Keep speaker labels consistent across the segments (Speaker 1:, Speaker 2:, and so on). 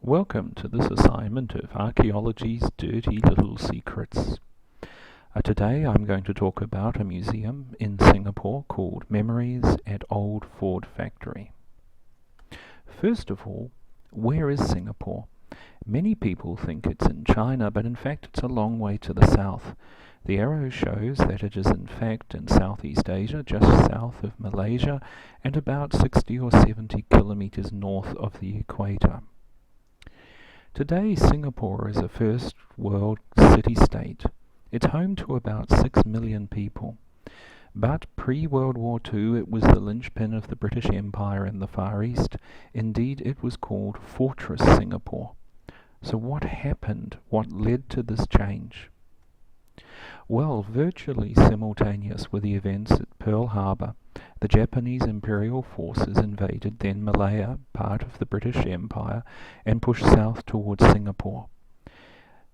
Speaker 1: Welcome to this assignment of Archaeology's Dirty Little Secrets. Today I'm going to talk about a museum in Singapore called Memories at Old Ford Factory. First of all, where is Singapore? Many people think it's in China, but in fact it's a long way to the south. The arrow shows that it is in fact in Southeast Asia, just south of Malaysia, and about 60 or 70 kilometers north of the equator. Today, Singapore is a first world city-state. It's home to about 6 million people. But pre-World War II, it was the linchpin of the British Empire in the Far East. Indeed, it was called Fortress Singapore. So what happened? What led to this change? Well, virtually simultaneous with the events at Pearl Harbor, the Japanese imperial forces invaded then Malaya, part of the British Empire, and pushed south towards Singapore.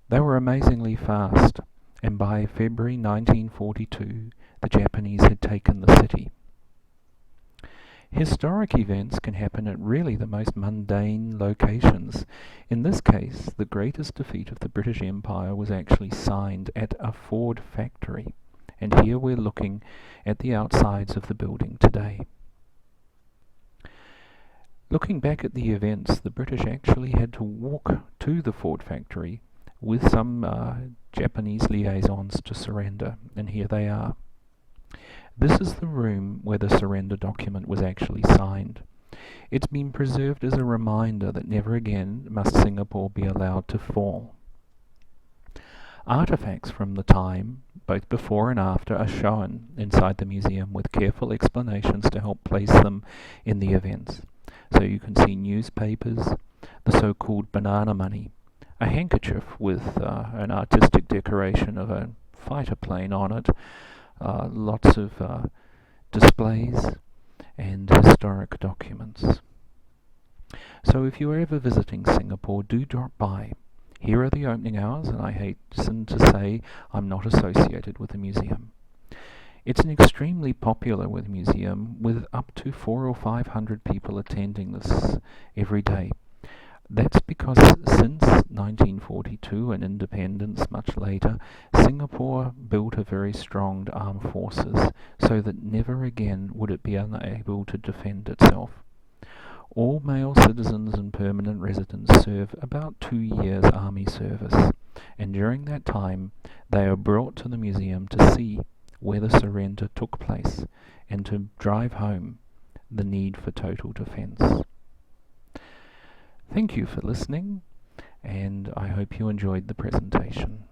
Speaker 1: They were amazingly fast, and by February 1942, the Japanese had taken the city. Historic events can happen at really the most mundane locations. In this case, the greatest defeat of the British Empire was actually signed at a Ford factory. And here we're looking at the outsides of the building today. Looking back at the events, the British actually had to walk to the Ford factory with some Japanese liaisons to surrender, and here they are. This is the room where the surrender document was actually signed. It's been preserved as a reminder that never again must Singapore be allowed to fall. Artifacts from the time, both before and after, are shown inside the museum with careful explanations to help place them in the events. So you can see newspapers, the so-called banana money, a handkerchief with an artistic decoration of a fighter plane on it, lots of displays and historic documents. So if you're ever visiting Singapore, do drop by. Here are the opening hours, and I hasten to say I'm not associated with the museum. It's an extremely popular museum with up to 400 or 500 people attending this every day. That's because since 1942 and independence much later, Singapore built a very strong armed forces so that never again would it be unable to defend itself. All male citizens and permanent residents serve about 2 years army service, and during that time they are brought to the museum to see where the surrender took place and to drive home the need for total defense. Thank you for listening, and I hope you enjoyed the presentation.